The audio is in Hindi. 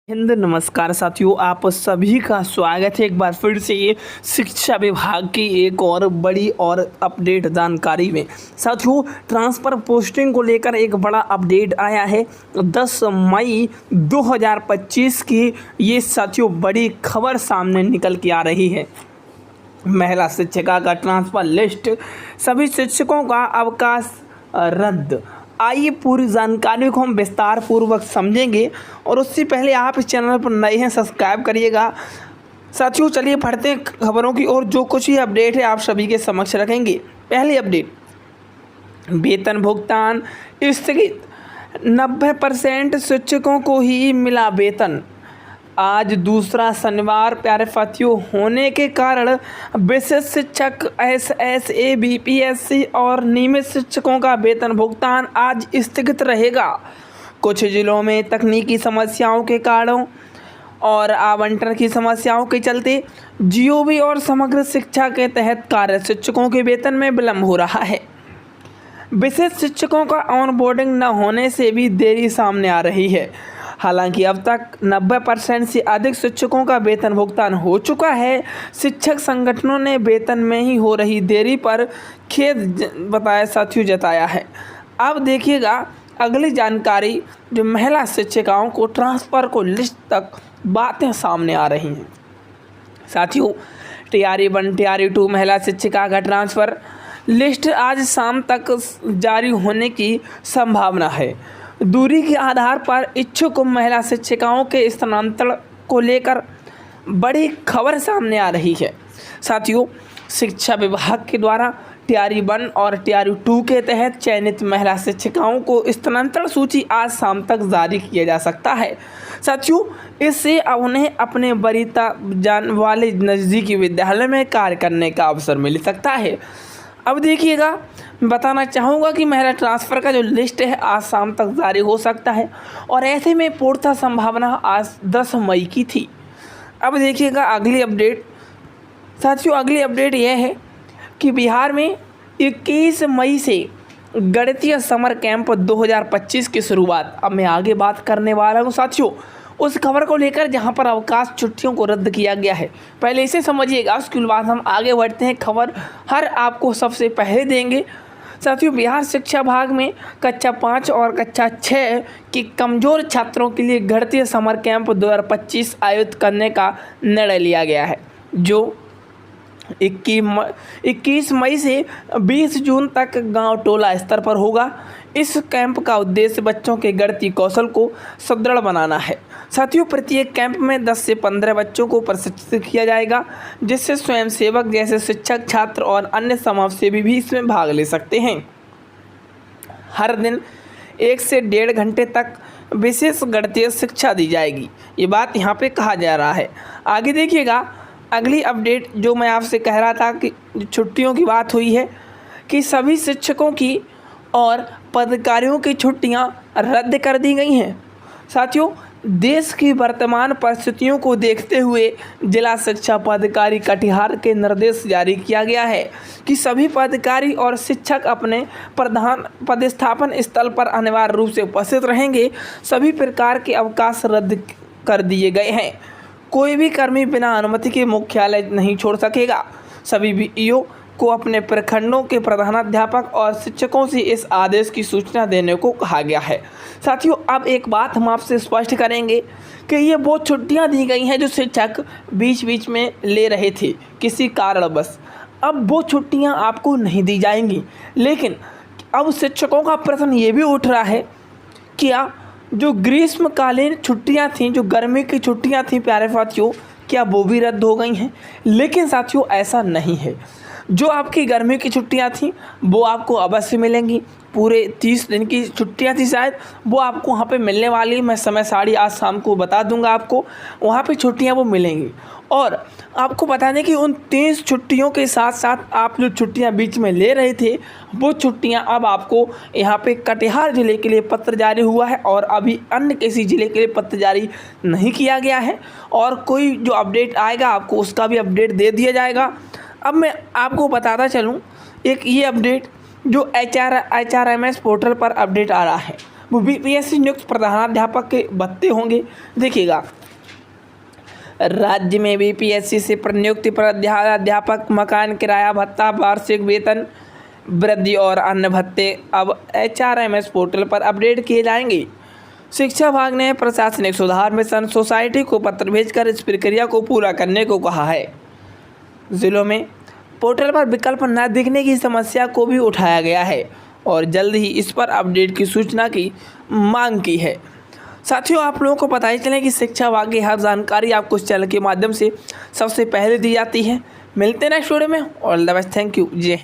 हिंद नमस्कार साथियों, आप सभी का स्वागत है एक बार फिर से ये शिक्षा विभाग की एक और बड़ी और अपडेट जानकारी में। साथियों, ट्रांसफ़र पोस्टिंग को लेकर एक बड़ा अपडेट आया है। 10 मई 2025 की ये साथियों बड़ी खबर सामने निकल के आ रही है। महिला शिक्षिका का ट्रांसफ़र लिस्ट, सभी शिक्षकों का अवकाश रद्द। आइए पूरी जानकारी को हम विस्तार पूर्वक समझेंगे और उससे पहले आप इस चैनल पर नए हैं सब्सक्राइब करिएगा। साथियों चलिए पढ़ते हैं खबरों की और जो कुछ ही अपडेट है आप सभी के समक्ष रखेंगे। पहली अपडेट, वेतन भुगतान स्थगित, 90% शिक्षकों को ही मिला वेतन। आज दूसरा शनिवार प्यारे साथियों होने के कारण विशेष शिक्षक SSA BPSC और नियमित शिक्षकों का वेतन भुगतान आज स्थगित रहेगा। कुछ जिलों में तकनीकी समस्याओं के कारणों और आवंटन की समस्याओं के चलते GOV और समग्र शिक्षा के तहत कार्य शिक्षकों के वेतन में विलम्ब हो रहा है। विशेष शिक्षकों का ऑनबोर्डिंग न होने से भी देरी सामने आ रही है। हालांकि अब तक 90% से अधिक शिक्षकों का वेतन भुगतान हो चुका है। शिक्षक संगठनों ने वेतन में ही हो रही देरी पर खेद जताया है। अब देखिएगा अगली जानकारी, जो महिला शिक्षिकाओं को ट्रांसफ़र को लिस्ट तक बातें सामने आ रही हैं। साथियों, TRE 1 TRE 2 महिला शिक्षिका का ट्रांसफ़र लिस्ट आज शाम तक जारी होने की संभावना है। दूरी के आधार पर इच्छुक महिला शिक्षिकाओं के स्थानांतरण को लेकर बड़ी खबर सामने आ रही है। साथियों, शिक्षा विभाग के द्वारा TRE 1 और TRE 2 के तहत चयनित महिला शिक्षिकाओं को स्थानांतरण सूची आज शाम तक जारी किया जा सकता है। साथियों, इससे उन्हें अपने वरीयता जान वाले नज़दीकी विद्यालय में कार्य करने का अवसर मिल सकता है। अब देखिएगा, मैं बताना चाहूँगा कि महिला ट्रांसफ़र का जो लिस्ट है आज शाम तक जारी हो सकता है और ऐसे में पूर्णतः संभावना आज 10 मई की थी। अब देखिएगा अगली अपडेट। साथियों, अगली अपडेट यह है कि बिहार में 21 मई से गणितीय समर कैंप 2025 की शुरुआत। अब मैं आगे बात करने वाला हूँ साथियों उस खबर को लेकर जहां पर अवकाश छुट्टियों को रद्द किया गया है। पहले इसे समझिएगा, उसके बाद हम आगे बढ़ते हैं। खबर हर आपको सबसे पहले देंगे। साथियों, बिहार शिक्षा विभाग में कक्षा 5 और कक्षा 6 के कमज़ोर छात्रों के लिए गणितीय समर कैंप 2025 आयोजित करने का निर्णय लिया गया है, जो 21 मई से 20 जून तक गांव टोला स्तर पर होगा। इस कैंप का उद्देश्य बच्चों के गणितीय कौशल को सुदृढ़ बनाना है। साथियों, प्रत्येक कैंप में 10 से 15 बच्चों को प्रशिक्षित किया जाएगा, जिससे स्वयंसेवक जैसे शिक्षक, छात्र और अन्य समाजसेवी भी इसमें भाग ले सकते हैं। हर दिन 1 से 1.5 घंटे तक विशेष गणितीय शिक्षा दी जाएगी। ये बात यहाँ पे कहा जा रहा है। आगे देखिएगा अगली अपडेट, जो मैं आपसे कह रहा था कि छुट्टियों की बात हुई है कि सभी शिक्षकों की और पदाधिकारियों की छुट्टियां रद्द कर दी गई हैं। साथियों, देश की वर्तमान परिस्थितियों को देखते हुए जिला शिक्षा पदाधिकारी कटिहार के निर्देश जारी किया गया है कि सभी पदाधिकारी और शिक्षक अपने प्रधान पदस्थापन स्थल पर अनिवार्य रूप से उपस्थित रहेंगे। सभी प्रकार के अवकाश रद्द कर दिए गए हैं। कोई भी कर्मी बिना अनुमति के मुख्यालय नहीं छोड़ सकेगा। सभी BEO को अपने प्रखंडों के प्रधानाध्यापक और शिक्षकों से इस आदेश की सूचना देने को कहा गया है। साथियों, अब एक बात हम आपसे स्पष्ट करेंगे कि ये वो छुट्टियां दी गई हैं जो शिक्षक बीच बीच में ले रहे थे किसी कारणवश। अब वो छुट्टियां आपको नहीं दी जाएंगी। लेकिन अब शिक्षकों का प्रश्न ये भी उठ रहा है, क्या जो ग्रीष्मकालीन छुट्टियां थीं, जो गर्मी की छुट्टियां थीं प्यारे साथियों, क्या वो भी रद्द हो गई हैं? लेकिन साथियों ऐसा नहीं है। जो आपकी गर्मी की छुट्टियां थीं वो आपको अवश्य मिलेंगी। पूरे 30 दिन की छुट्टियां थी शायद, वो आपको वहाँ पे मिलने वाली। मैं समय साड़ी आज शाम को बता दूंगा आपको, वहाँ पे छुट्टियां वो मिलेंगी। और आपको बता दें कि उन 30 छुट्टियों के साथ साथ आप जो छुट्टियां बीच में ले रहे थे वो छुट्टियां अब आपको यहाँ पे कटिहार ज़िले के लिए पत्र जारी हुआ है और अभी अन्य किसी ज़िले के लिए पत्र जारी नहीं किया गया है। और कोई जो अपडेट आएगा आपको उसका भी अपडेट दे दिया जाएगा। अब मैं आपको बताता चलूँ एक ये अपडेट जो HRMS पोर्टल पर अपडेट आ रहा है। वो बीपीएससी नियुक्त प्रधानाध्यापक के भत्ते होंगे। देखिएगा, राज्य में बीपीएससी से नियुक्ति प्रधानाध्यापक, मकान किराया भत्ता, वार्षिक वेतन वृद्धि और अन्य भत्ते अब HRMS पोर्टल पर अपडेट किए जाएंगे। शिक्षा विभाग ने प्रशासनिक सुधार मिशन सोसाइटी को पत्र भेजकर इस प्रक्रिया को पूरा करने को कहा है। जिलों में पोर्टल पर विकल्प न दिखने की समस्या को भी उठाया गया है और जल्द ही इस पर अपडेट की सूचना की मांग की है। साथियों, आप लोगों को पता ही चले कि शिक्षा विभाग की हर जानकारी आपको इस चैनल के माध्यम से सबसे पहले दी जाती है। मिलते हैं नेक्स्ट वीडियो में। All the best, thank you. जय